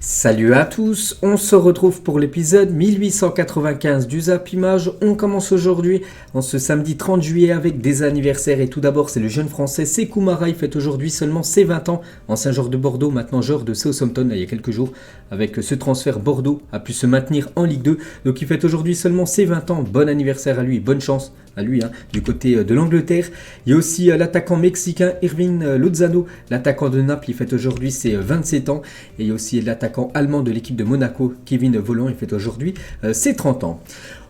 Salut à tous, on se retrouve pour l'épisode 1895 du Zap Image. On commence aujourd'hui en ce samedi 30 juillet avec des anniversaires et tout d'abord c'est le jeune français Sékou Mara, il fête aujourd'hui seulement ses 20 ans, ancien joueur de Bordeaux, maintenant joueur de Southampton il y a quelques jours. Avec ce transfert, Bordeaux a pu se maintenir en Ligue 2, donc il fête aujourd'hui seulement ses 20 ans, bon anniversaire à lui, bonne chance à lui du côté de l'Angleterre. Il y a aussi l'attaquant mexicain Irving Lozano, l'attaquant de Naples, il fête aujourd'hui ses 27 ans. Et il y a aussi l'attaquant allemand de l'équipe de Monaco, Kevin Volland, il fête aujourd'hui ses 30 ans.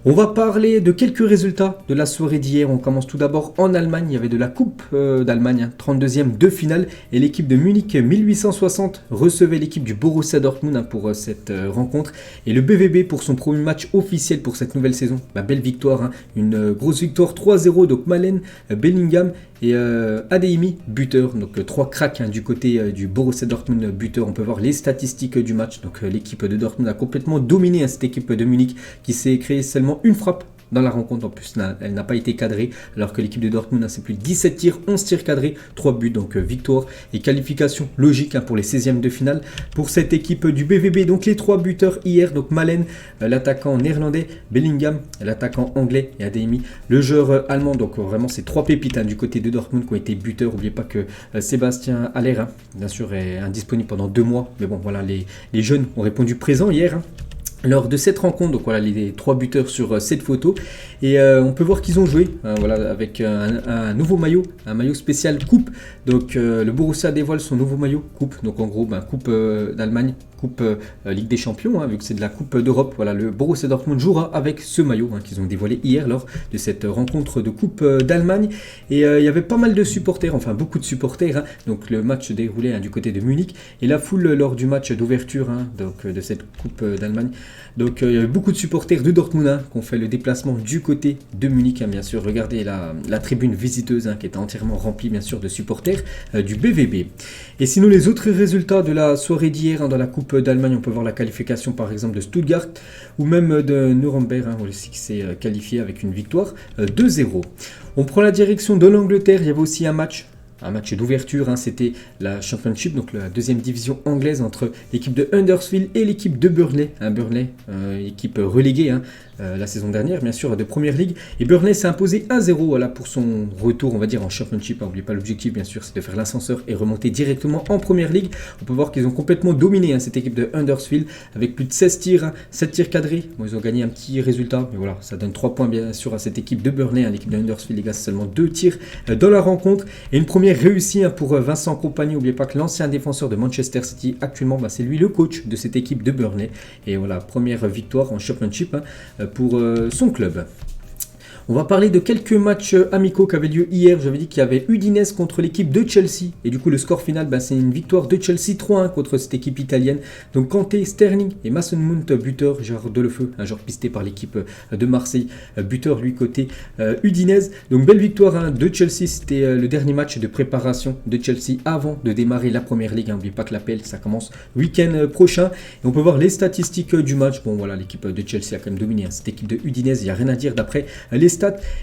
On va parler de quelques résultats de la soirée d'hier. On commence tout d'abord en Allemagne. Il y avait de la Coupe d'Allemagne, 32e de finale. Et l'équipe de Munich 1860 recevait l'équipe du Borussia Dortmund pour cette rencontre. Et le BVB pour son premier match officiel pour cette nouvelle saison. Belle victoire, une grosse victoire 3-0. Donc Malen, Bellingham et Adeyemi, buteur. Donc 3 cracks du côté du Borussia Dortmund, buteur. On peut voir les statistiques du match. Donc l'équipe de Dortmund a complètement dominé cette équipe de Munich qui s'est créée seulement une frappe dans la rencontre, en plus elle n'a pas été cadrée, alors que l'équipe de Dortmund c'est plus de 17 tirs, 11 tirs cadrés, 3 buts, donc victoire et qualification logique pour les 16e de finale pour cette équipe du BVB. Donc les 3 buteurs hier, donc Malen, l'attaquant néerlandais, Bellingham, l'attaquant anglais et Adeyemi, le joueur allemand. Donc vraiment ces 3 pépites du côté de Dortmund qui ont été buteurs. N'oubliez pas que Sébastien Haller, bien sûr, est indisponible pendant 2 mois, mais bon voilà, les jeunes ont répondu présent hier. Lors de cette rencontre, donc voilà les 3 buteurs sur cette photo, et on peut voir qu'ils ont joué avec un nouveau maillot, un maillot spécial coupe. Donc le Borussia dévoile son nouveau maillot coupe, donc en gros coupe d'Allemagne, coupe Ligue des Champions, vu que c'est de la coupe d'Europe. Voilà, le Borussia Dortmund jouera avec ce maillot qu'ils ont dévoilé hier lors de cette rencontre de coupe d'Allemagne. Et il y avait pas mal de supporters, enfin beaucoup de supporters, donc le match se déroulait du côté de Munich, et la foule lors du match d'ouverture donc de cette coupe d'Allemagne. Donc il y avait beaucoup de supporters de Dortmund qui ont fait le déplacement du côté de Munich, bien sûr. Regardez la tribune visiteuse qui était entièrement remplie bien sûr de supporters du BVB. Et sinon les autres résultats de la soirée d'hier dans la Coupe d'Allemagne, on peut voir la qualification par exemple de Stuttgart ou même de Nuremberg, qui s'est qualifié avec une victoire 2-0. On prend la direction de l'Angleterre, il y avait aussi un match d'ouverture, c'était la Championship, donc la deuxième division anglaise entre l'équipe de Huddersfield et l'équipe de Burnley. Burnley, équipe reléguée la saison dernière, bien sûr, de Première Ligue. Et Burnley s'est imposé 1-0 pour son retour, on va dire, en Championship. N'oubliez pas, l'objectif, bien sûr, c'est de faire l'ascenseur et remonter directement en Première Ligue. On peut voir qu'ils ont complètement dominé cette équipe de Huddersfield avec plus de 16 tirs, 7 tirs cadrés. Bon, ils ont gagné un petit résultat, mais voilà, ça donne 3 points, bien sûr, à cette équipe de Burnley. L'équipe de Huddersfield, les gars, c'est seulement 2 tirs dans la rencontre. Et une première réussie pour Vincent Kompany. N'oubliez pas que l'ancien défenseur de Manchester City, actuellement, c'est lui le coach de cette équipe de Burnley. Et voilà, première victoire en Championship pour son club. On va parler de quelques matchs amicaux qui avaient lieu hier. J'avais dit qu'il y avait Udinese contre l'équipe de Chelsea. Et du coup, le score final, c'est une victoire de Chelsea 3-1 contre cette équipe italienne. Donc Kanté, Sterling et Mason Mount, buteur, genre de le feu, un joueur pisté par l'équipe de Marseille, buteur lui côté Udinese. Donc belle victoire de Chelsea. C'était le dernier match de préparation de Chelsea avant de démarrer la Première Ligue. N'oubliez pas que l'appel, ça commence week-end prochain. Et on peut voir les statistiques du match. Bon voilà, l'équipe de Chelsea a quand même dominé. Cette équipe de Udinese, il n'y a rien à dire d'après les stats.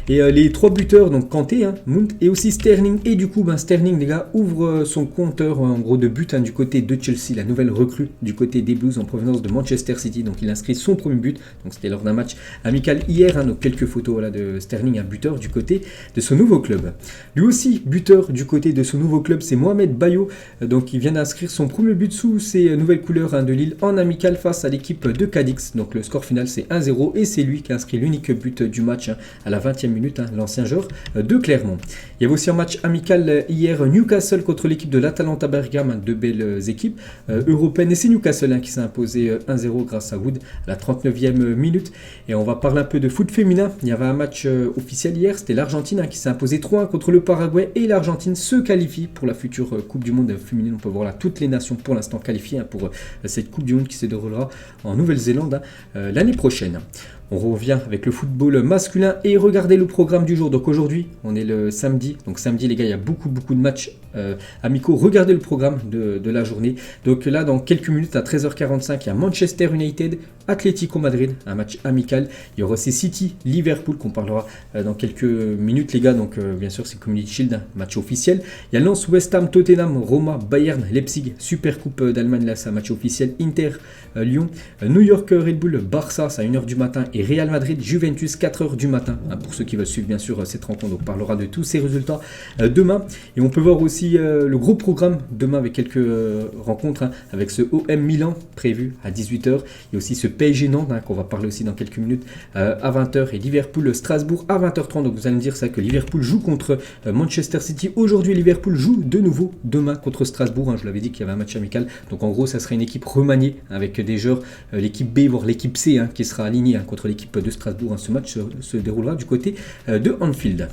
Et les 3 buteurs, donc Kanté, Mount et aussi Sterling. Et du coup, Sterling, les gars, ouvre son compteur en gros de but du côté de Chelsea, la nouvelle recrue du côté des Blues en provenance de Manchester City. Donc il inscrit son premier but. Donc c'était lors d'un match amical hier. Donc quelques photos de Sterling, un buteur du côté de son nouveau club. Lui aussi, buteur du côté de son nouveau club, c'est Mohamed Bayo. Donc il vient d'inscrire son premier but sous ses nouvelles couleurs de Lille en amical face à l'équipe de Cadix. Donc le score final c'est 1-0 et c'est lui qui a inscrit l'unique but du match à la 20e minute, l'ancien joueur de Clermont. Il y avait aussi un match amical hier, Newcastle contre l'équipe de l'Atalanta Bergame, 2 belles équipes européennes. Et c'est Newcastle qui s'est imposé 1-0 grâce à Wood à la 39e minute. Et on va parler un peu de foot féminin. Il y avait un match officiel hier, c'était l'Argentine qui s'est imposé 3-1 contre le Paraguay. Et l'Argentine se qualifie pour la future Coupe du Monde féminine. On peut voir là toutes les nations pour l'instant qualifiées pour cette Coupe du Monde qui se déroulera en Nouvelle-Zélande l'année prochaine. On revient avec le football masculin et regardez le programme du jour. Donc aujourd'hui, on est le samedi. Donc samedi, les gars, il y a beaucoup de matchs amicaux. Regardez le programme de la journée. Donc là, dans quelques minutes, à 13h45, il y a Manchester United, Atlético Madrid, un match amical. Il y aura aussi City, Liverpool, qu'on parlera dans quelques minutes, les gars. Donc bien sûr, c'est Community Shield, match officiel. Il y a Lens, West Ham, Tottenham, Roma, Bayern, Leipzig, Super Coupe d'Allemagne, là c'est un match officiel. Inter, Lyon, New York, Red Bull, Barça, c'est à 1h du matin. Et Real Madrid, Juventus, 4h du matin. Pour ceux qui veulent suivre bien sûr cette rencontre, on parlera de tous ces résultats demain. Et on peut voir aussi le gros programme demain avec quelques rencontres, avec ce OM Milan prévu à 18h. Il y a aussi ce PSG Nantes qu'on va parler aussi dans quelques minutes à 20h. Et Liverpool, Strasbourg à 20h30. Donc vous allez me dire ça que Liverpool joue contre Manchester City. Aujourd'hui, Liverpool joue de nouveau demain contre Strasbourg. Je l'avais dit qu'il y avait un match amical. Donc en gros, ça serait une équipe remaniée avec des joueurs, l'équipe B, voire l'équipe C qui sera alignée contre l'équipe de Strasbourg. Ce match se déroulera du côté de Anfield.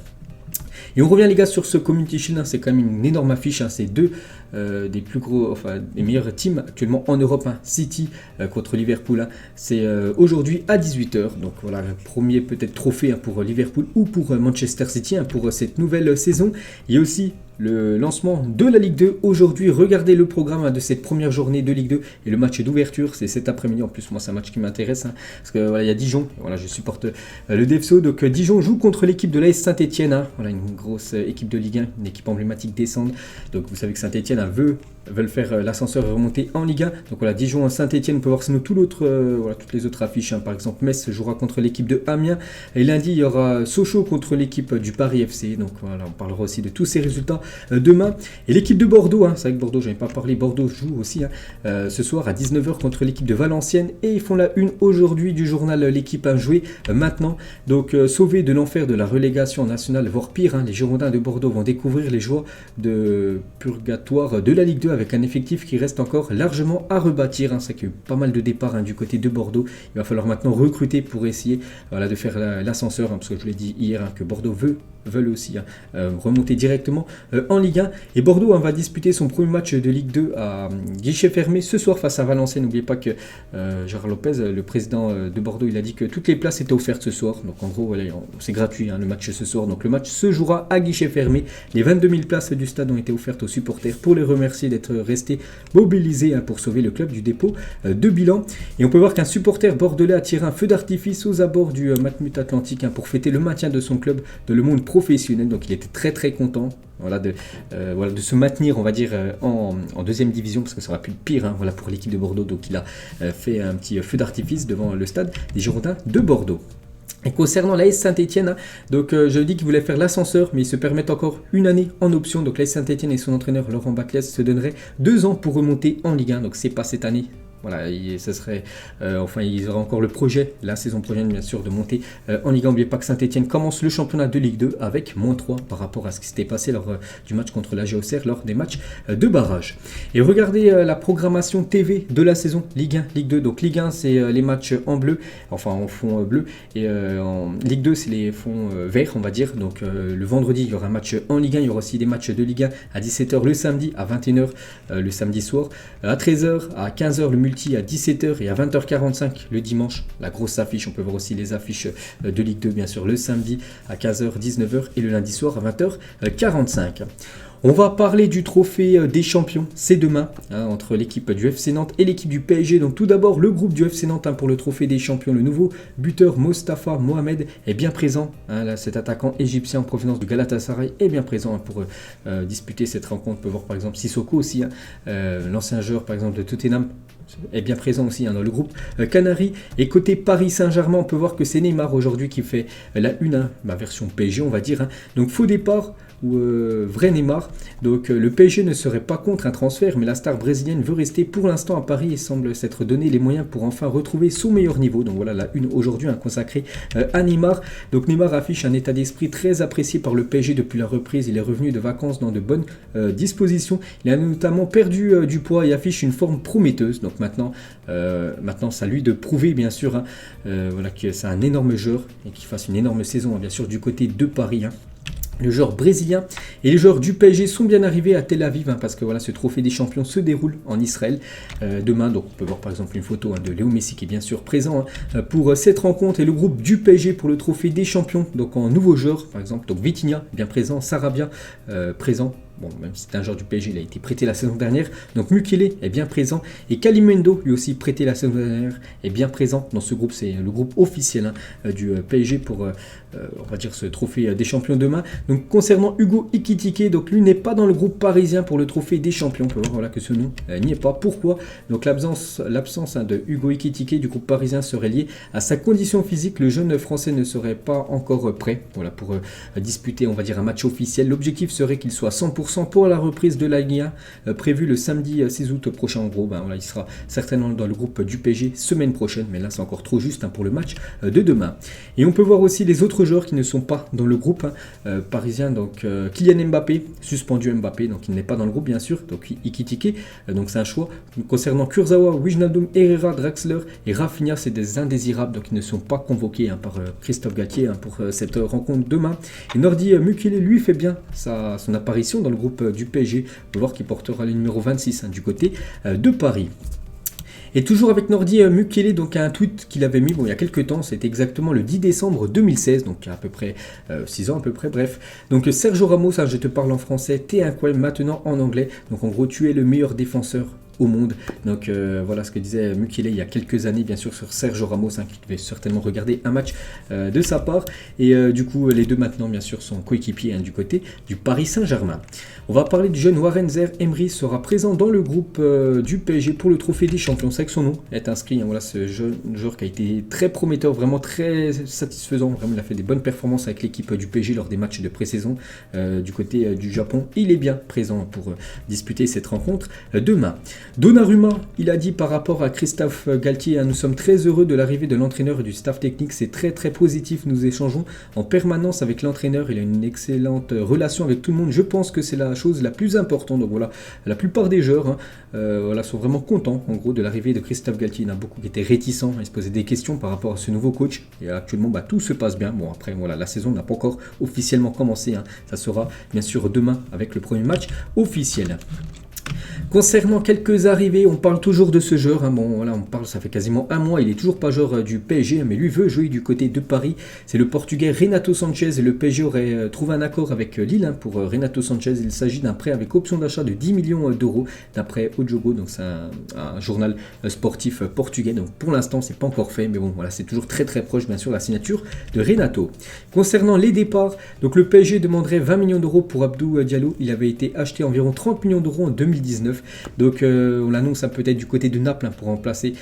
Et on revient les gars sur ce Community Shield, c'est quand même une énorme affiche, c'est deux des plus gros, enfin des meilleurs teams actuellement en Europe, City contre Liverpool, c'est aujourd'hui à 18h, donc voilà, le premier peut-être trophée pour Liverpool ou pour Manchester City pour cette nouvelle saison. Il y a aussi le lancement de la Ligue 2 aujourd'hui. Regardez le programme de cette première journée de Ligue 2 et le match d'ouverture, c'est cet après-midi. En plus, moi, c'est un match qui m'intéresse parce que voilà, il y a Dijon. Voilà, je supporte le DFCO. Donc, Dijon joue contre l'équipe de l'AS Saint-Etienne. Voilà, une grosse équipe de Ligue 1, une équipe emblématique descendre. Donc, vous savez que Saint-Etienne veulent faire l'ascenseur et remonter en Ligue 1. Donc voilà, Dijon, Saint-Etienne, on peut voir sinon toutes les autres affiches. Par exemple, Metz jouera contre l'équipe de Amiens. Et lundi, il y aura Sochaux contre l'équipe du Paris FC. Donc voilà, on parlera aussi de tous ces résultats demain. Et l'équipe de Bordeaux, c'est vrai que Bordeaux, je n'avais pas parlé, Bordeaux joue aussi ce soir à 19h contre l'équipe de Valenciennes. Et ils font la une aujourd'hui du journal L'équipe à jouer maintenant. Donc sauvés de l'enfer de la relégation nationale, voire pire, les Girondins de Bordeaux vont découvrir les joies de purgatoire de la Ligue 2 avec un effectif qui reste encore largement à rebâtir. C'est qu'il y a eu pas mal de départs du côté de Bordeaux. Il va falloir maintenant recruter pour essayer de faire l'ascenseur, parce que je l'ai dit hier que Bordeaux veulent aussi remonter directement en Ligue 1. Et Bordeaux va disputer son premier match de Ligue 2 à guichet fermé ce soir face à Valenciennes. N'oubliez pas que Gérard Lopez, le président de Bordeaux, il a dit que toutes les places étaient offertes ce soir. Donc en gros, voilà, c'est gratuit le match ce soir. Donc le match se jouera à guichet fermé. Les 22 000 places du stade ont été offertes aux supporters pour les remercier d'être restés mobilisés pour sauver le club du dépôt de bilan. Et on peut voir qu'un supporter bordelais a tiré un feu d'artifice aux abords du Matmut Atlantique pour fêter le maintien de son club dans le monde professionnel. Donc il était très content de se maintenir, on va dire, en deuxième division, parce que ça aurait pu être pire pour l'équipe de Bordeaux. Donc il a fait un petit feu d'artifice devant le stade des Girondins de Bordeaux. Et concernant l'AS Saint-Etienne, donc je dis qu'ils voulaient faire l'ascenseur, mais ils se permettent encore une année en option. Donc l'AS Saint-Etienne et son entraîneur Laurent Baclès se donneraient 2 ans pour remonter en Ligue 1. Donc c'est pas cette année. Voilà, ce serait, ils auraient encore le projet, la saison prochaine bien sûr, de monter en Ligue 1. N'oubliez pas que Saint-Etienne commence le championnat de Ligue 2 avec -3 par rapport à ce qui s'était passé lors du match contre la GOCR, lors des matchs de barrage. Et regardez la programmation TV de la saison Ligue 1, Ligue 2. Donc Ligue 1, c'est les matchs en bleu, enfin en fond bleu, et en Ligue 2, c'est les fonds verts, on va dire. Donc le vendredi, il y aura un match en Ligue 1, il y aura aussi des matchs de Ligue 1 à 17h le samedi, à 21h le samedi soir, à 13h, à 15h le multi à 17h et à 20h45 le dimanche. La grosse affiche, on peut voir aussi les affiches de Ligue 2 bien sûr le samedi à 15h, 19h et le lundi soir à 20h45. On va parler du trophée des champions, c'est demain, entre l'équipe du FC Nantes et l'équipe du PSG. Donc tout d'abord, le groupe du FC Nantes pour le trophée des champions. Le nouveau buteur Mostafa Mohamed est bien présent. Cet attaquant égyptien en provenance du Galatasaray est bien présent pour disputer cette rencontre. On peut voir par exemple Sissoko aussi, l'ancien joueur par exemple de Tottenham, est bien présent aussi dans le groupe Canary. Et côté Paris Saint-Germain, on peut voir que c'est Neymar aujourd'hui qui fait la une, ma version PSG on va dire. Donc faux départ ou vrai Neymar. Donc le PSG ne serait pas contre un transfert, mais la star brésilienne veut rester pour l'instant à Paris et semble s'être donné les moyens pour enfin retrouver son meilleur niveau. Donc voilà la une aujourd'hui consacrée à Neymar. Donc Neymar affiche un état d'esprit très apprécié par le PSG depuis la reprise. Il est revenu de vacances dans de bonnes dispositions. Il a notamment perdu du poids et affiche une forme prometteuse. Donc maintenant c'est à lui de prouver bien sûr que c'est un énorme joueur et qu'il fasse une énorme saison bien sûr du côté de Paris. le joueur brésilien et les joueurs du PSG sont bien arrivés à Tel Aviv, parce que voilà, ce trophée des champions se déroule en Israël demain. Donc on peut voir par exemple une photo de Léo Messi qui est bien sûr présent pour cette rencontre, et le groupe du PSG pour le trophée des champions, donc en nouveaux joueurs par exemple, donc Vitinha bien présent, Sarabia présent. Bon, même si c'est un joueur du PSG, il a été prêté la saison dernière. Donc Mukele est bien présent. Et Kalimendo, lui aussi prêté la saison dernière, est bien présent dans ce groupe. C'est le groupe officiel du PSG pour, on va dire, ce trophée des champions demain. Donc concernant Hugo Ekitike, donc lui n'est pas dans le groupe parisien pour le trophée des champions. On peut voir voilà, que ce nom n'y est pas. Pourquoi? Donc l'absence de Hugo Ekitike du groupe parisien serait liée à sa condition physique. Le jeune français ne serait pas encore prêt voilà, pour disputer, on va dire, un match officiel. L'objectif serait qu'il soit 100% pour la reprise de la Ligue 1 prévue le samedi 6 août prochain. En gros, voilà, il sera certainement dans le groupe du PSG semaine prochaine, mais là c'est encore trop juste pour le match de demain. Et on peut voir aussi les autres joueurs qui ne sont pas dans le groupe parisien. Donc Kylian Mbappé, suspendu Mbappé, donc il n'est pas dans le groupe bien sûr, donc Ekitike, donc c'est un choix. Concernant Kurzawa, Wijnaldum, Herrera, Draxler et Rafinha, c'est des indésirables, donc ils ne sont pas convoqués par Christophe Galtier pour cette rencontre demain. Et Nordi Mukele, lui, fait bien son apparition dans le groupe du PSG. On va voir qu'il portera le numéro 26 du côté de Paris. Et toujours avec Nordi Mukele, donc un tweet qu'il avait mis il y a quelques temps, c'était exactement le 10 décembre 2016, donc il y a à peu près 6 ans à peu près, bref. Donc Sergio Ramos, je te parle en français, t'es un quoi maintenant en anglais, donc en gros tu es le meilleur défenseur au monde. Donc voilà ce que disait Mukele il y a quelques années, bien sûr, sur Sergio Ramos, qui devait certainement regarder un match de sa part. Et du coup, les deux maintenant, bien sûr, sont coéquipiers du côté du Paris Saint-Germain. On va parler du jeune Warren Zaïre-Emery, sera présent dans le groupe du PSG pour le trophée des champions. C'est que son nom est inscrit. Voilà, ce jeune joueur qui a été très prometteur, vraiment très satisfaisant. Vraiment, il a fait des bonnes performances avec l'équipe du PSG lors des matchs de pré-saison du côté du Japon. Il est bien présent pour disputer cette rencontre demain. Donnarumma, il a dit par rapport à Christophe Galtier, nous sommes très heureux de l'arrivée de l'entraîneur et du staff technique, c'est très très positif, nous échangeons en permanence avec l'entraîneur, il a une excellente relation avec tout le monde, je pense que c'est la chose la plus importante. Donc voilà, la plupart des joueurs voilà, sont vraiment contents en gros de l'arrivée de Christophe Galtier. Il y en a beaucoup qui étaient réticents, ils se posaient des questions par rapport à ce nouveau coach, et actuellement tout se passe bien. Bon après voilà, la saison n'a pas encore officiellement commencé, ça sera bien sûr demain avec le premier match officiel. Concernant quelques arrivées, on parle toujours de ce joueur. Bon, voilà, on parle, ça fait quasiment un mois, il est toujours pas joueur du PSG, mais lui veut jouer du côté de Paris. C'est le Portugais Renato Sanchez. Et le PSG aurait trouvé un accord avec Lille pour Renato Sanchez. Il s'agit d'un prêt avec option d'achat de 10 millions d'euros, d'après Ojogo. Donc c'est un journal sportif portugais. Donc pour l'instant, c'est pas encore fait, mais bon, voilà, c'est toujours très très proche, bien sûr, la signature de Renato. Concernant les départs, donc le PSG demanderait 20 millions d'euros pour Abdou Diallo. Il avait été acheté environ 30 millions d'euros en 2019. Donc on l'annonce peut-être du côté de Naples pour remplacer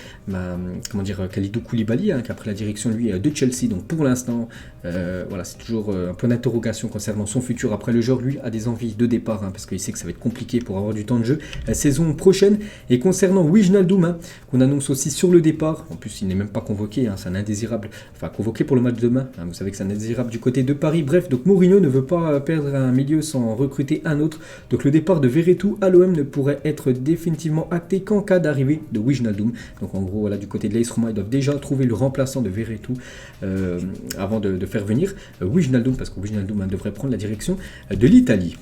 Kalidou Koulibaly, qui a pris la direction lui de Chelsea. Donc pour l'instant, voilà, c'est toujours un point d'interrogation concernant son futur. Après, le joueur lui a des envies de départ parce qu'il sait que ça va être compliqué pour avoir du temps de jeu la saison prochaine. Et concernant Wijnaldum, qu'on annonce aussi sur le départ, en plus il n'est même pas convoqué, c'est un indésirable, enfin convoqué pour le match de demain, vous savez que c'est un indésirable du côté de Paris. Bref, donc Mourinho ne veut pas perdre un milieu sans recruter un autre. Donc le départ de Verretou à l'OM ne pourrait être définitivement acté qu'en cas d'arrivée de Wijnaldum. Donc en gros, voilà, du côté de l'AS Roma, ils doivent déjà trouver le remplaçant de Verretou avant de faire venir Wijnaldum, parce que Wijnaldum devrait prendre la direction de l'Italie.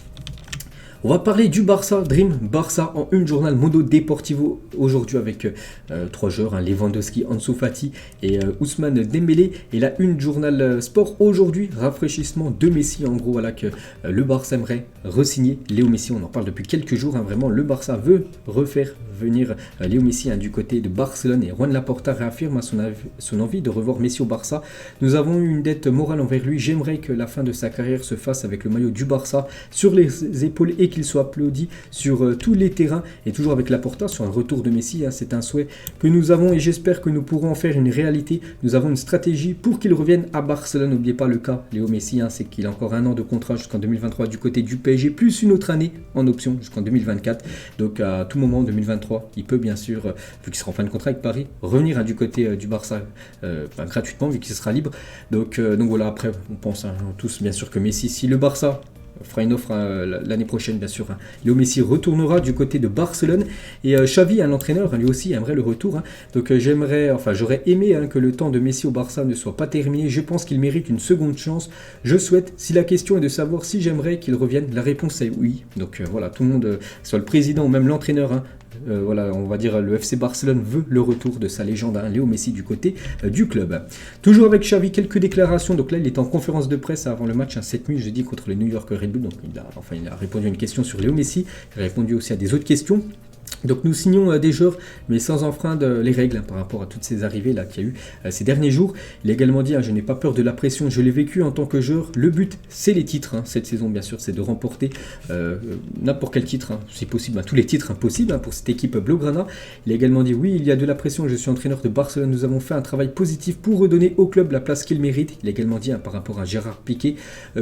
On va parler du Barça, Dream Barça en une journal Mondo Deportivo aujourd'hui avec 3 joueurs, Lewandowski, Ansu Fati et Ousmane Dembélé. Et la une journal sport aujourd'hui, rafraîchissement de Messi. En gros, voilà que le Barça aimerait re-signer Léo Messi. On en parle depuis quelques jours, vraiment. Le Barça veut refaire venir Léo Messi du côté de Barcelone, et Juan Laporta réaffirme son envie de revoir Messi au Barça. Nous avons eu une dette morale envers lui. J'aimerais que la fin de sa carrière se fasse avec le maillot du Barça sur les épaules et qu'il soit applaudi sur tous les terrains, et toujours avec Laporta sur un retour de Messi. C'est un souhait que nous avons et j'espère que nous pourrons en faire une réalité. Nous avons une stratégie pour qu'il revienne à Barcelone. N'oubliez pas le cas Léo Messi, c'est qu'il a encore un an de contrat jusqu'en 2023 du côté du PSG, plus une autre année en option jusqu'en 2024. Donc à tout moment en 2023, il peut bien sûr, vu qu'il sera en fin de contrat avec Paris, revenir du côté du Barça gratuitement vu qu'il sera libre. Donc voilà, après on pense tous bien sûr que Messi, si le Barça fera une offre l'année prochaine, bien sûr. Léo Messi retournera du côté de Barcelone. Et Xavi, l'entraîneur, lui aussi aimerait le retour. Donc j'aurais aimé que le temps de Messi au Barça ne soit pas terminé. Je pense qu'il mérite une seconde chance. Je souhaite, si la question est de savoir si j'aimerais qu'il revienne, la réponse est oui. Donc voilà, tout le monde, soit le président ou même l'entraîneur, voilà, on va dire le FC Barcelone veut le retour de sa légende, Léo Messi, du côté du club. Toujours avec Xavi, quelques déclarations. Donc là, il est en conférence de presse avant le match, cette nuit, jeudi, contre le New York Red Bull. Donc il a répondu à une question sur Léo Messi. Il a répondu aussi à des autres questions. Donc nous signons des joueurs, mais sans enfreindre les règles par rapport à toutes ces arrivées là qu'il y a eu ces derniers jours. Il a également dit, je n'ai pas peur de la pression, je l'ai vécu en tant que joueur. Le but, c'est les titres. Cette saison, bien sûr, c'est de remporter n'importe quel titre, si possible, tous les titres possibles pour cette équipe Blaugrana. Il a également dit, oui, il y a de la pression, je suis entraîneur de Barcelone, nous avons fait un travail positif pour redonner au club la place qu'il mérite. Il a également dit, par rapport à Gérard Piqué,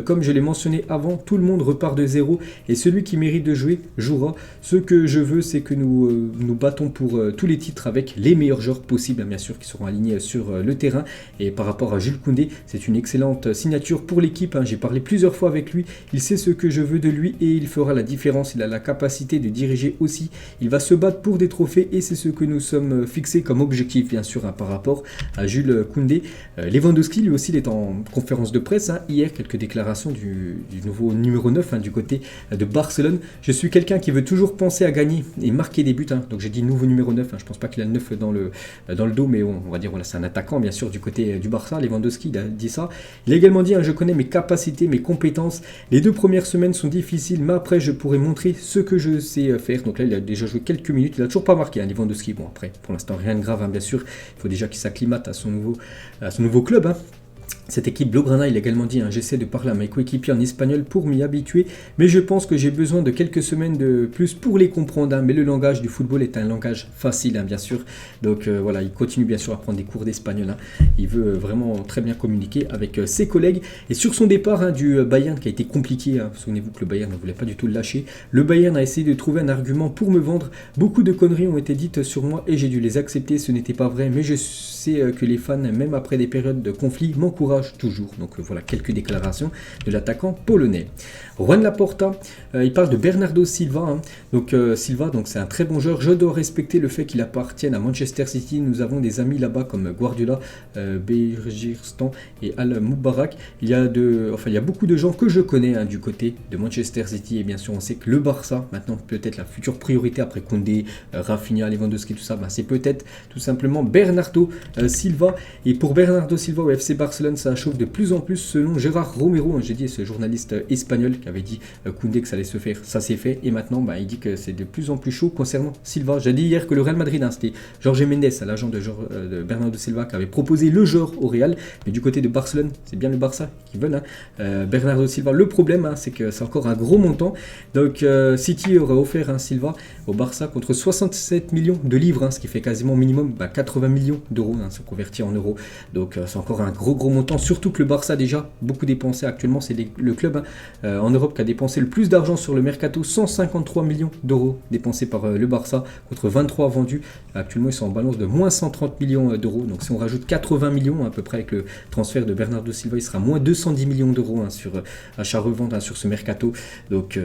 comme je l'ai mentionné avant, tout le monde repart de zéro et celui qui mérite de jouer, jouera. Ce que je veux, c'est que nous battons pour tous les titres avec les meilleurs joueurs possibles, bien sûr, qui seront alignés sur le terrain. Et par rapport à Jules Koundé, c'est une excellente signature pour l'équipe. J'ai parlé plusieurs fois avec lui. Il sait ce que je veux de lui et il fera la différence. Il a la capacité de diriger aussi. Il va se battre pour des trophées et c'est ce que nous sommes fixés comme objectif, bien sûr, par rapport à Jules Koundé. Lewandowski, lui aussi, il est en conférence de presse. Hier, quelques déclarations du nouveau numéro 9 du côté de Barcelone. Je suis quelqu'un qui veut toujours penser à gagner et marquer des buts. Donc j'ai dit nouveau numéro 9. Je pense pas qu'il a le 9 dans le dos, mais on va dire voilà, c'est un attaquant, bien sûr, du côté du Barça. Lewandowski, il a dit ça. Il a également dit, je connais mes capacités, mes compétences. Les 2 premières semaines sont difficiles, mais après je pourrai montrer ce que je sais faire. Donc là, il a déjà joué quelques minutes. Il a toujours pas marqué, Lewandowski. Bon, après, pour l'instant, rien de grave, bien sûr. Il faut déjà qu'il s'acclimate à son nouveau club. Cette équipe Blaugrana, il a également dit, j'essaie de parler à mes coéquipiers en espagnol pour m'y habituer, mais je pense que j'ai besoin de quelques semaines de plus pour les comprendre. Mais le langage du football est un langage facile, bien sûr. Donc voilà, il continue bien sûr à prendre des cours d'espagnol. Il veut vraiment très bien communiquer avec ses collègues. Et sur son départ du Bayern, qui a été compliqué, souvenez-vous que le Bayern ne voulait pas du tout le lâcher, le Bayern a essayé de trouver un argument pour me vendre. Beaucoup de conneries ont été dites sur moi et j'ai dû les accepter. Ce n'était pas vrai, mais je sais que les fans, même après des périodes de conflit, m'encouragent toujours. Donc voilà quelques déclarations de l'attaquant polonais. Juan Laporta, il parle de Bernardo Silva. Donc Silva, donc c'est un très bon joueur. Je dois respecter le fait qu'il appartienne à Manchester City. Nous avons des amis là-bas comme Guardiola, Begiristan et Al Mubarak. Il y a beaucoup de gens que je connais du côté de Manchester City. Et bien sûr, on sait que le Barça, maintenant peut-être la future priorité après Koundé, Rafinha, Lewandowski, tout ça, c'est peut-être tout simplement Bernardo Silva. Et pour Bernardo Silva au FC Barcelone, ça chauffe de plus en plus selon Gérard Romero. J'ai dit, ce journaliste espagnol qui avait dit Koundé que ça allait se faire, ça s'est fait. Et maintenant, il dit que c'est de plus en plus chaud concernant Silva. J'ai dit hier que le Real Madrid, c'était Jorge Mendes, l'agent de Bernardo Silva, qui avait proposé le joueur au Real. Mais du côté de Barcelone, c'est bien le Barça qui veulent. Bernardo Silva, le problème, c'est que c'est encore un gros montant. Donc City aurait offert Silva au Barça contre 67 millions de livres, ce qui fait quasiment minimum 80 millions d'euros, se convertir en euros. Donc c'est encore un gros montant, surtout que le Barça déjà beaucoup dépensé actuellement. C'est le club en Europe qui a dépensé le plus d'argent sur le mercato, 153 millions d'euros dépensés par le Barça contre 23 vendus. Actuellement ils sont en balance de moins 130 millions d'euros. Donc si on rajoute 80 millions à peu près avec le transfert de Bernardo Silva, il sera moins 210 millions d'euros sur achat-revente sur ce mercato. Donc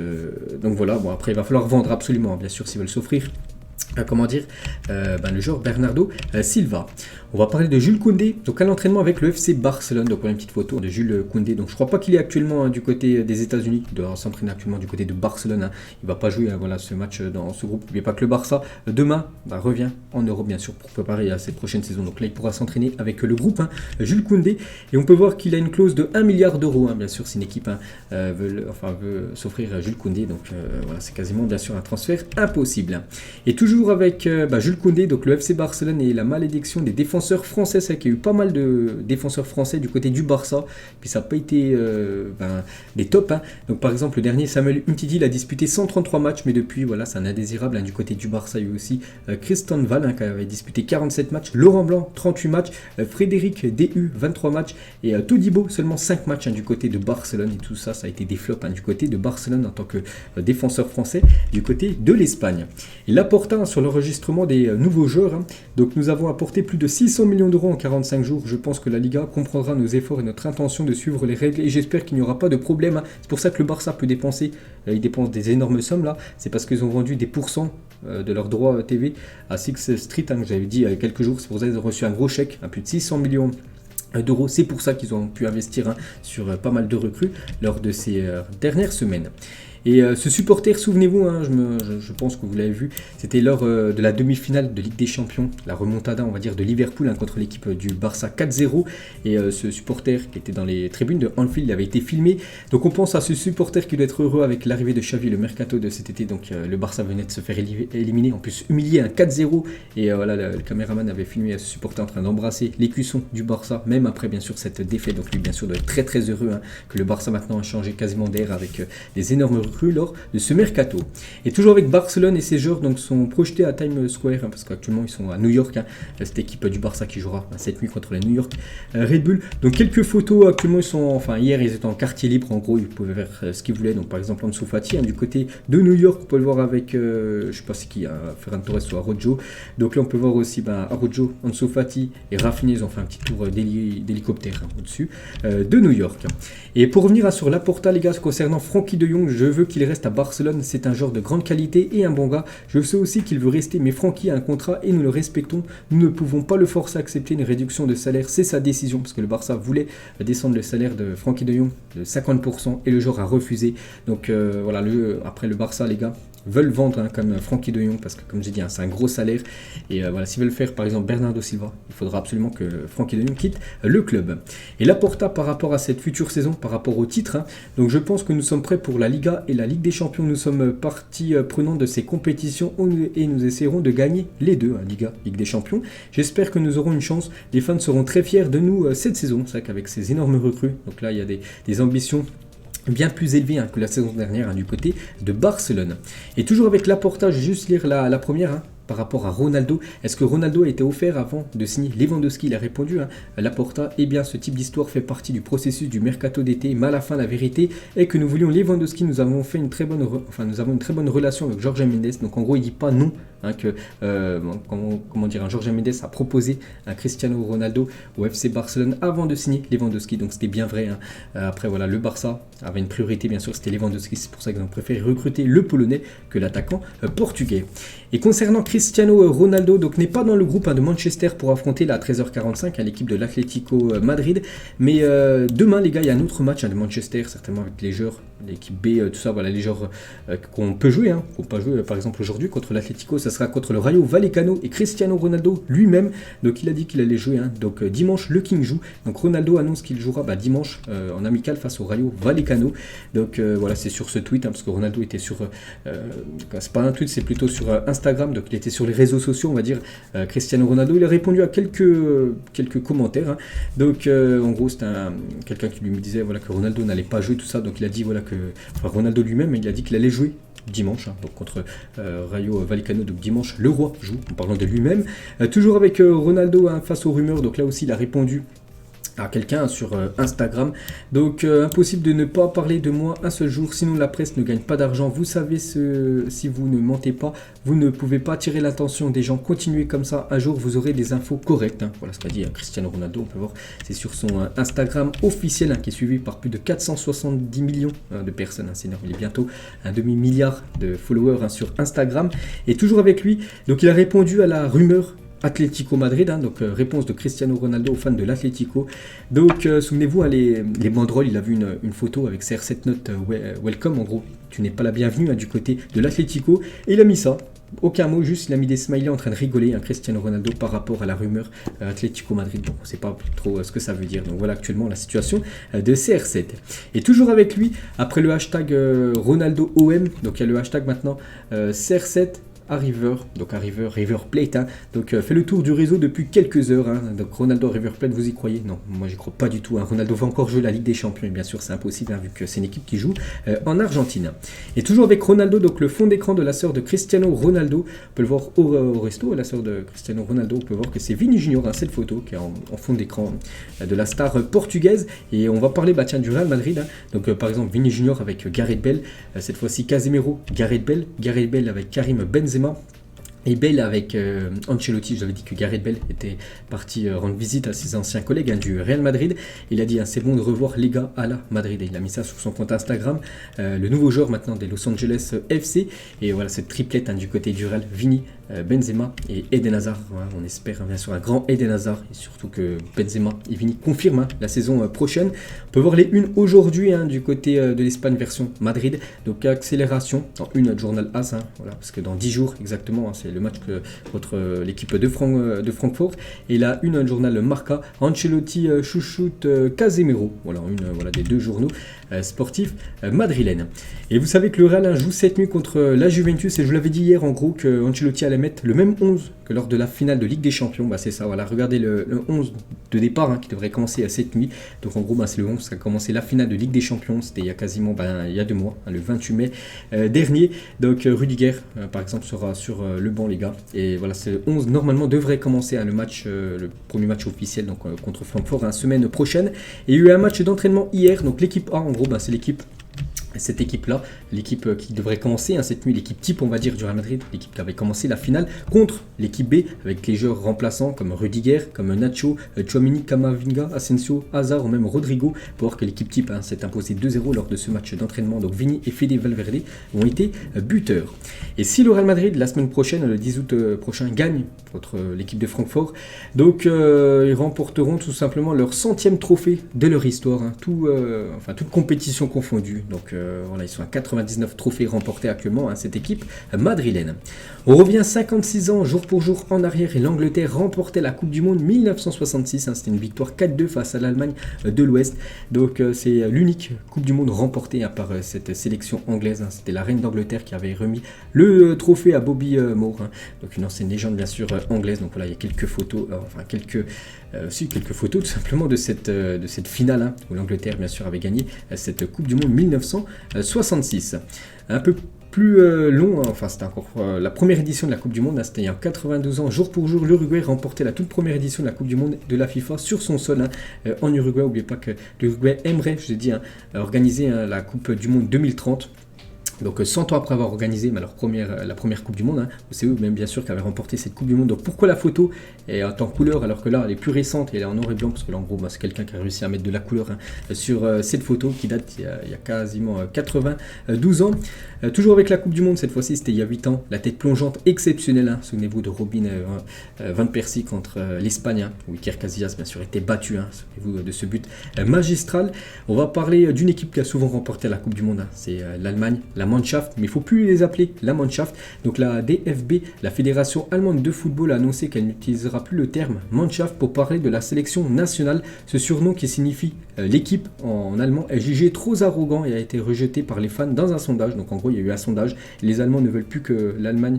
voilà, bon après il va falloir vendre absolument, bien sûr, s'ils veulent s'offrir le joueur Bernardo Silva. On va parler de Jules Koundé, donc à l'entraînement avec le FC Barcelone. Donc on a une petite photo de Jules Koundé. Donc je crois pas qu'il est actuellement du côté des États-Unis. Il doit s'entraîner actuellement du côté de Barcelone. Il va pas jouer ce match dans ce groupe. N'oubliez pas que le Barça demain revient en Europe, bien sûr, pour préparer cette prochaine saison. Donc là il pourra s'entraîner avec le groupe Jules Koundé. Et on peut voir qu'il a une clause de 1 milliard d'euros. Bien sûr, si une équipe veut s'offrir Jules Koundé. Donc voilà, c'est quasiment bien sûr un transfert impossible. Et toujours avec Jules Koundé, donc le FC Barcelone et la malédiction des défenseurs français. C'est qu'il y a eu pas mal de défenseurs français du côté du Barça, puis ça n'a pas été des tops. Donc par exemple le dernier, Samuel Umtiti, il a disputé 133 matchs, mais depuis voilà, c'est un indésirable. Du côté du Barça, il y a eu aussi Christian Val qui avait disputé 47 matchs, Laurent Blanc 38 matchs, Frédéric DU 23 matchs et Todibo seulement 5 matchs du côté de Barcelone. Et tout ça, ça a été des flops du côté de Barcelone en tant que défenseur français du côté de l'Espagne. Et Laporta sur l'enregistrement des nouveaux joueurs. Donc nous avons apporté plus de 600 millions d'euros en 45 jours. Je pense que la Liga comprendra nos efforts et notre intention de suivre les règles et j'espère qu'il n'y aura pas de problème. C'est pour ça que le Barça peut dépenser, ils dépensent des énormes sommes là. C'est parce qu'ils ont vendu des pourcents de leurs droits TV à Six Street, que j'avais dit il y a quelques jours. C'est pour ça qu'ils ont reçu un gros chèque, plus de 600 millions d'euros. C'est pour ça qu'ils ont pu investir sur pas mal de recrues lors de ces dernières semaines. Et ce supporter, souvenez-vous, je pense que vous l'avez vu, c'était lors de la demi-finale de Ligue des Champions, la remontada, on va dire, de Liverpool contre l'équipe du Barça 4-0. Et ce supporter qui était dans les tribunes de Anfield, il avait été filmé. Donc on pense à ce supporter qui doit être heureux avec l'arrivée de Xavi, le mercato de cet été. Donc le Barça venait de se faire éliminer, en plus humilier, 4-0. Et voilà, le caméraman avait filmé ce supporter en train d'embrasser l'écusson du Barça, même après bien sûr cette défaite. Donc lui bien sûr doit être très très heureux que le Barça maintenant a changé quasiment d'air avec des énormes recrues lors de ce mercato. Et toujours avec Barcelone et ses joueurs donc sont projetés à Times Square parce qu'actuellement ils sont à New York, cette équipe du Barça qui jouera cette nuit contre les New York Red Bull. Donc quelques photos, actuellement hier ils étaient en quartier libre, en gros ils pouvaient faire ce qu'ils voulaient. Donc par exemple Ansu Fati du côté de New York, on peut le voir avec je sais pas c'est qui, Ferran Torres ou Araujo. Donc là on peut voir aussi Araujo, Ansu Fati et Rafinha, ils ont fait un petit tour d'hélicoptère au-dessus de New York. Et pour revenir sur Laporta les gars, concernant Frenkie de Jong, je veux qu'il reste à Barcelone, c'est un joueur de grande qualité et un bon gars. Je sais aussi qu'il veut rester, mais Frenkie a un contrat et nous le respectons. Nous ne pouvons pas le forcer à accepter une réduction de salaire, c'est sa décision, parce que le Barça voulait descendre le salaire de Frenkie de Jong de 50% et le joueur a refusé. Donc voilà, après le Barça les gars veulent vendre comme Frenkie de Jong parce que comme j'ai dit c'est un gros salaire et voilà, s'ils veulent faire par exemple Bernardo Silva, il faudra absolument que Frenkie de Jong quitte le club. Et Laporta par rapport à cette future saison, par rapport au titre, donc je pense que nous sommes prêts pour la Liga et la Ligue des Champions. Nous sommes partie prenante de ces compétitions et nous essaierons de gagner les deux, Liga, Ligue des Champions. J'espère que nous aurons une chance, les fans seront très fiers de nous cette saison. C'est vrai qu'avec ces énormes recrues, donc là il y a des ambitions bien plus élevé que la saison dernière du côté de Barcelone. Et toujours avec Laporta, je vais juste lire la première par rapport à Ronaldo. Est-ce que Ronaldo a été offert avant de signer Lewandowski? Il a répondu Laporta, eh bien ce type d'histoire fait partie du processus du mercato d'été, mais à la fin la vérité est que nous voulions Lewandowski, nous avons une très bonne relation avec Jorge Mendes. Donc en gros il dit pas non que un Jorge Mendes a proposé un Cristiano Ronaldo au FC Barcelone avant de signer Lewandowski, donc c'était bien vrai. Après voilà, le Barça avait une priorité bien sûr, c'était Lewandowski, c'est pour ça qu'ils ont préféré recruter le Polonais que l'attaquant portugais. Et concernant Cristiano Ronaldo, donc n'est pas dans le groupe de Manchester pour affronter la 13h45 à l'équipe de l'Atlético Madrid, mais demain les gars il y a un autre match de Manchester, certainement avec les joueurs, l'équipe B, tout ça, voilà les joueurs qu'on peut jouer, qu'on peut jouer par exemple aujourd'hui contre l'Atlético, ça sera contre le Rayo Vallecano et Cristiano Ronaldo lui-même, donc il a dit qu'il allait jouer, donc dimanche le King joue, donc Ronaldo annonce qu'il jouera dimanche en amical face au Rayo Vallecano, donc voilà c'est sur ce tweet, parce que Ronaldo était sur, c'est pas un tweet, c'est plutôt sur Instagram, donc il était sur les réseaux sociaux on va dire, Cristiano Ronaldo, il a répondu à quelques commentaires, donc en gros c'est quelqu'un qui lui disait voilà que Ronaldo n'allait pas jouer tout ça, donc il a dit voilà que Ronaldo lui-même il a dit qu'il allait jouer dimanche, donc contre Rayo Vallecano, donc dimanche le roi joue, en parlant de lui-même, toujours avec Ronaldo face aux rumeurs, donc là aussi il a répondu à quelqu'un sur Instagram, donc impossible de ne pas parler de moi un seul jour, sinon la presse ne gagne pas d'argent, vous savez si vous ne mentez pas, vous ne pouvez pas attirer l'attention des gens, continuez comme ça, un jour vous aurez des infos correctes, voilà ce qu'a dit Cristiano Ronaldo, on peut voir, c'est sur son Instagram officiel qui est suivi par plus de 470 millions de personnes, c'est énorme, il est bientôt un demi-milliard de followers sur Instagram, et toujours avec lui, donc il a répondu à la rumeur Atlético Madrid, donc réponse de Cristiano Ronaldo aux fans de l'Atlético. Donc souvenez-vous, les banderoles, il a vu une photo avec CR7 Note Welcome, en gros, tu n'es pas la bienvenue du côté de l'Atlético, et il a mis ça. Aucun mot, juste il a mis des smileys en train de rigoler, Cristiano Ronaldo par rapport à la rumeur Atlético Madrid. Bon, on ne sait pas trop ce que ça veut dire. Donc voilà actuellement la situation de CR7. Et toujours avec lui, après le hashtag Ronaldo OM, donc il y a le hashtag maintenant CR7 à River, donc à River Plate, donc fait le tour du réseau depuis quelques heures, donc Ronaldo à River Plate, vous y croyez? Non, moi j'y crois pas du tout, Ronaldo va encore jouer la Ligue des Champions, et bien sûr c'est impossible, vu que c'est une équipe qui joue en Argentine. Et toujours avec Ronaldo, donc le fond d'écran de la sœur de Cristiano Ronaldo, on peut le voir au resto, la sœur de Cristiano Ronaldo, on peut voir que c'est Vini Junior, cette photo qui est en fond d'écran de la star portugaise, et on va parler du Real Madrid, donc par exemple Vini Junior avec Gareth Bale, cette fois-ci Casemiro, Gareth Bale avec Karim Benzema, Et Bale avec Ancelotti, je vous avais dit que Gareth Bale était parti rendre visite à ses anciens collègues du Real Madrid. Il a dit c'est bon de revoir les gars à la Madrid. Et il a mis ça sur son compte Instagram. Le nouveau joueur maintenant des Los Angeles FC. Et voilà cette triplette du côté du Real, Vini, Benzema et Eden Hazard. Voilà, on espère bien sûr un grand Eden Hazard. Et surtout que Benzema et Vini confirment la saison prochaine. On peut voir les unes aujourd'hui du côté de l'Espagne version Madrid. Donc accélération dans une journal As. Voilà, parce que dans 10 jours exactement, c'est le match contre l'équipe de Francfort. Et là, une journal Marca, Ancelotti chouchoute Casemiro. Voilà, voilà des deux journaux sportifs madrilènes. Et vous savez que le Real joue cette nuit contre la Juventus. Et je vous l'avais dit hier en gros que Ancelotti allait mettre le même 11 que lors de la finale de Ligue des Champions. Bah, c'est ça, voilà, regardez le 11 de départ qui devrait commencer cette nuit. Donc en gros, c'est le 11 qui a commencé la finale de Ligue des Champions. C'était il y a quasiment il y a 2 mois, le 28 mai dernier. Donc Rudiger, par exemple, sera sur le banc, les gars. Et voilà, ce 11 normalement devrait commencer le match, le premier match officiel donc, contre Francfort, semaine prochaine. Et il y a eu un match d'entraînement hier. Donc l'équipe A, en gros, c'est l'équipe. Cette équipe-là, l'équipe qui devrait commencer cette nuit, l'équipe type on va dire du Real Madrid, l'équipe qui avait commencé la finale contre l'équipe B avec les joueurs remplaçants comme Rudiger, comme Nacho, Tchouaméni, Camavinga, Asensio, Hazard ou même Rodrigo, pour voir que l'équipe type s'est imposée 2-0 lors de ce match d'entraînement. Donc Vini et Fede Valverde ont été buteurs. Et si le Real Madrid la semaine prochaine, le 10 août prochain, gagne contre l'équipe de Francfort, donc ils remporteront tout simplement leur 100e trophée de leur histoire, toute compétition confondue. Donc voilà, ils sont à 99 trophées remportés actuellement, cette équipe madrilène. On revient 56 ans jour pour jour en arrière et l'Angleterre remportait la Coupe du Monde 1966. C'était une victoire 4-2 face à l'Allemagne de l'Ouest. Donc c'est l'unique Coupe du Monde remportée par cette sélection anglaise. C'était la reine d'Angleterre qui avait remis le trophée à Bobby Moore. Donc une ancienne légende bien sûr anglaise. Donc voilà, il y a quelques photos, quelques photos tout simplement de cette finale où l'Angleterre bien sûr avait gagné cette Coupe du Monde 1966. Un peu plus long, c'était encore la première édition de la Coupe du Monde, c'était il y a 92 ans, jour pour jour, l'Uruguay remportait la toute première édition de la Coupe du Monde de la FIFA sur son sol en Uruguay. N'oubliez pas que l'Uruguay aimerait, je vous ai dit, organiser la Coupe du Monde 2030. Donc 100 ans après avoir organisé la première Coupe du Monde, c'est eux même bien sûr qui avaient remporté cette Coupe du Monde. Donc pourquoi la photo est en couleur alors que là elle est plus récente et elle est en noir et blanc, parce que là en gros c'est quelqu'un qui a réussi à mettre de la couleur sur cette photo qui date il y a quasiment 92 ans. Toujours avec la Coupe du Monde, cette fois-ci c'était il y a 8 ans, la tête plongeante exceptionnelle, souvenez-vous de Robin Van Persie contre l'Espagne, où Iker Casillas bien sûr était battu, souvenez-vous de ce but magistral. On va parler d'une équipe qui a souvent remporté la Coupe du Monde, c'est l'Allemagne, la Mannschaft, mais il ne faut plus les appeler la Mannschaft. Donc la DFB, la Fédération Allemande de Football, a annoncé qu'elle n'utilisera plus le terme Mannschaft pour parler de la sélection nationale. Ce surnom qui signifie l'équipe en allemand est jugé trop arrogant et a été rejeté par les fans dans un sondage. Donc en gros il y a eu un sondage, les Allemands ne veulent plus que l'Allemagne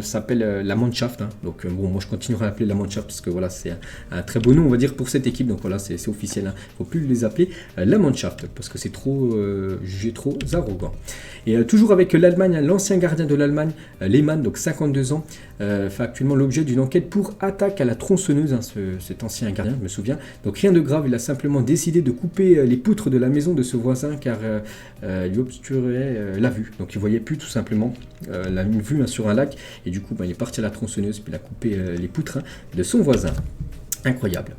s'appelle la Mannschaft. Donc moi je continuerai à l'appeler la Mannschaft parce que voilà, c'est un très beau nom on va dire pour cette équipe. Donc voilà, c'est officiel, il ne faut plus les appeler la Mannschaft parce que c'est trop jugé trop arrogant. Et toujours avec l'Allemagne, l'ancien gardien de l'Allemagne, Lehmann, donc 52 ans, fait actuellement l'objet d'une enquête pour attaque à la tronçonneuse, cet ancien gardien, je me souviens. Donc rien de grave, il a simplement décidé de couper les poutres de la maison de ce voisin car il lui obturait la vue. Donc il ne voyait plus tout simplement une vue sur un lac et du coup il est parti à la tronçonneuse puis il a coupé les poutres de son voisin. Incroyable.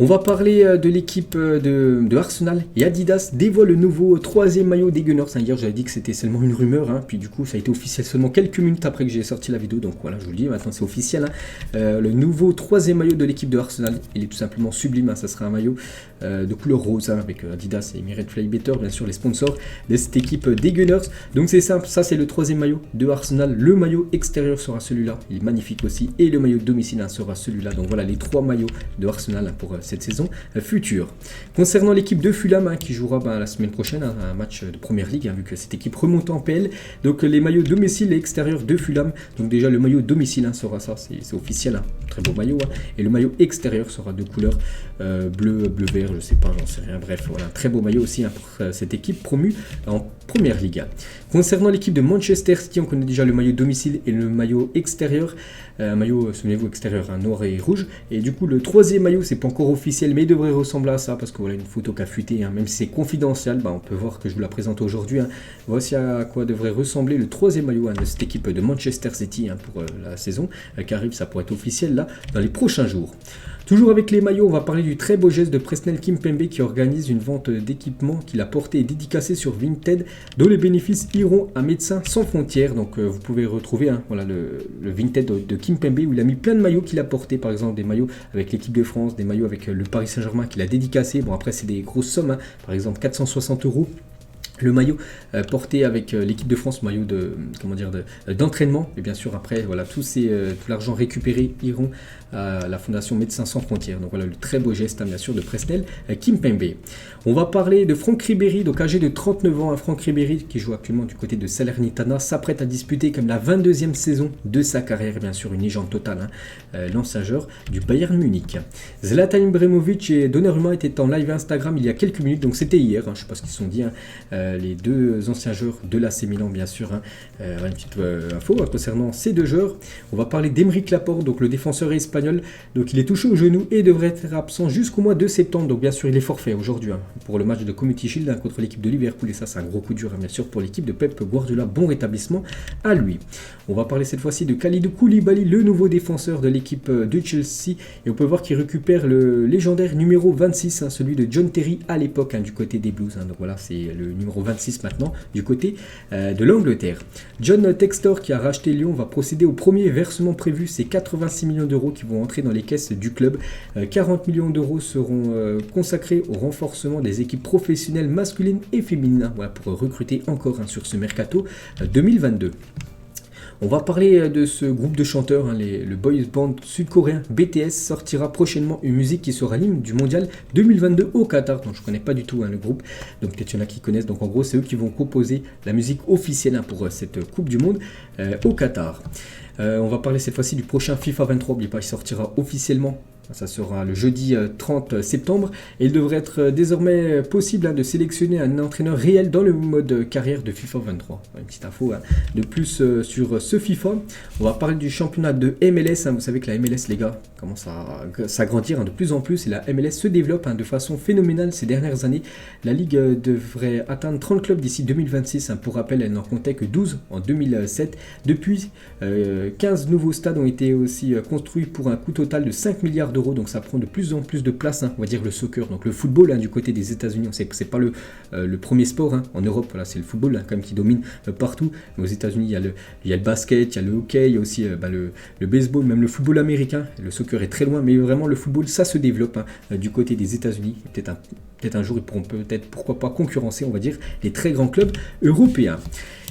On va parler de l'équipe de Arsenal et Adidas dévoile le nouveau 3e maillot des Gunners. Hier j'avais dit que c'était seulement une rumeur, puis du coup ça a été officiel seulement quelques minutes après que j'ai sorti la vidéo. Donc voilà, je vous le dis, maintenant c'est officiel. Le nouveau 3e maillot de l'équipe de Arsenal, il est tout simplement sublime. Ça sera un maillot de couleur rose avec Adidas et Emirates Fly Better, bien sûr les sponsors de cette équipe des Gunners. Donc c'est simple, ça c'est le 3e maillot de Arsenal. Le maillot extérieur sera celui-là, il est magnifique aussi. Et le maillot domicile sera celui-là. Donc voilà les 3 maillots de Arsenal pour cette saison future. Concernant l'équipe de Fulham qui jouera la semaine prochaine un match de première ligue, vu que cette équipe remonte en PL. Donc les maillots domicile et extérieur de Fulham. Donc déjà le maillot domicile sera ça, c'est officiel, très beau maillot. Et le maillot extérieur sera de couleur bleu-vert, je sais pas, j'en sais rien. Bref, voilà, un très beau maillot aussi pour cette équipe promue en première ligue. Concernant l'équipe de Manchester City, on connaît déjà le maillot domicile et le maillot extérieur. Un maillot, souvenez-vous, extérieur, noir et rouge. Et du coup, le 3e maillot, c'est pas encore officiel, mais il devrait ressembler à ça, parce que voilà une photo qui a fuité, hein, même si c'est confidentiel, on peut voir que je vous la présente aujourd'hui. Hein. Voici à quoi devrait ressembler le troisième maillot de cette équipe de Manchester City pour la saison qui arrive, ça pourrait être officiel là dans les prochains jours. Toujours avec les maillots, on va parler du très beau geste de Presnel Kimpembe qui organise une vente d'équipements qu'il a porté et dédicacé sur Vinted, dont les bénéfices iront à Médecins Sans Frontières. Donc vous pouvez retrouver voilà, le Vinted de Kimpembe où il a mis plein de maillots qu'il a portés, par exemple des maillots avec l'équipe de France, des maillots avec le Paris Saint-Germain qu'il a dédicacé. Bon après c'est des grosses sommes, par exemple 460 €. Le maillot porté avec l'équipe de France, maillot d'entraînement, et bien sûr après voilà tout l'argent récupéré iront à la fondation Médecins Sans Frontières. Donc voilà le très beau geste bien sûr de Presnel Kimpembe. On va parler de Franck Ribéry, donc âgé de 39 ans, Franck Ribéry qui joue actuellement du côté de Salernitana, s'apprête à disputer comme la 22e saison de sa carrière, bien sûr une légende totale, l'ancien joueur du Bayern Munich. Zlatan Ibrahimovic et Donnarumma étaient en live Instagram il y a quelques minutes, donc c'était hier, je ne sais pas ce qu'ils se sont dit, les deux anciens joueurs de l'AC Milan bien sûr. Une petite info concernant ces deux joueurs. On va parler d'Aymeric Laporte, donc le défenseur espagnol, donc il est touché au genou et devrait être absent jusqu'au mois de septembre, donc bien sûr il est forfait aujourd'hui pour le match de Community Shield contre l'équipe de Liverpool, et ça c'est un gros coup dur bien sûr pour l'équipe de Pep Guardiola. Bon rétablissement à lui. On va parler cette fois-ci de Kalidou Koulibaly, le nouveau défenseur de l'équipe de Chelsea, et on peut voir qu'il récupère le légendaire numéro 26, celui de John Terry à l'époque du côté des Blues. Donc voilà, c'est le numéro 26 maintenant du côté de l'Angleterre. John Textor qui a racheté Lyon va procéder au premier versement prévu, c'est 86 millions d'euros qui vont entrer dans les caisses du club. 40 millions d'euros seront consacrés au renforcement des équipes professionnelles masculines et féminines, voilà, pour recruter encore sur ce mercato 2022. On va parler de ce groupe de chanteurs, le boys band sud-coréen BTS sortira prochainement une musique qui sera l'hymne du mondial 2022 au Qatar. Donc je ne connais pas du tout le groupe, donc peut-être il y en a qui connaissent. Donc en gros c'est eux qui vont composer la musique officielle pour cette Coupe du Monde au Qatar. On va parler cette fois-ci du prochain FIFA 23, il sortira officiellement. Ça sera le jeudi 30 septembre et il devrait être désormais possible de sélectionner un entraîneur réel dans le mode carrière de FIFA 23. Une petite info de plus sur ce FIFA. On va parler du championnat de MLS. Vous savez que la MLS, les gars, commence à s'agrandir de plus en plus et la MLS se développe de façon phénoménale ces dernières années. La Ligue devrait atteindre 30 clubs d'ici 2026. Pour rappel, elle n'en comptait que 12 en 2007. Depuis, 15 nouveaux stades ont été aussi construits pour un coût total de 5 milliards d'euros. Donc ça prend de plus en plus de place, on va dire le soccer, donc le football du côté des États-Unis. On sait que c'est pas le premier sport en Europe, voilà, c'est le football quand même qui domine partout. Mais aux États-Unis, il y a le basket, il y a le hockey, il y a aussi le baseball, même le football américain. Le soccer est très loin, mais vraiment le football ça se développe du côté des États-Unis. Peut-être un jour ils pourront pourquoi pas concurrencer, on va dire, les très grands clubs européens.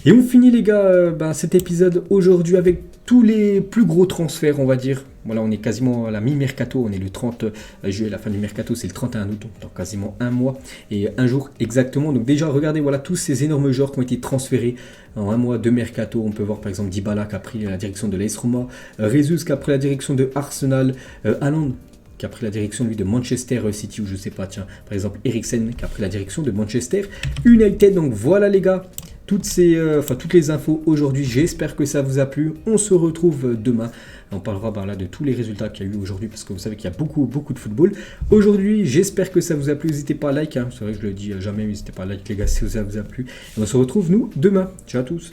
Et on finit les gars cet épisode aujourd'hui avec tous les plus gros transferts, on va dire. Voilà, on est quasiment à la mi-mercato, on est le 30 juillet, la fin du mercato c'est le 31 août, donc quasiment un mois et un jour exactement. Donc déjà regardez voilà tous ces énormes joueurs qui ont été transférés en un mois de mercato. On peut voir par exemple Dybala qui a pris la direction de l'AS Roma, Jesus qui a pris la direction de Arsenal, Haaland qui a pris la direction lui de Manchester City, ou je sais pas, tiens, par exemple Eriksen qui a pris la direction de Manchester United. Donc voilà les gars, toutes les infos aujourd'hui. J'espère que ça vous a plu. On se retrouve demain. On parlera de tous les résultats qu'il y a eu aujourd'hui, parce que vous savez qu'il y a beaucoup de football aujourd'hui. J'espère que ça vous a plu. N'hésitez pas à like. C'est vrai que je le dis jamais, mais n'hésitez pas à like les gars si ça vous a plu. Et on se retrouve nous demain. Ciao à tous.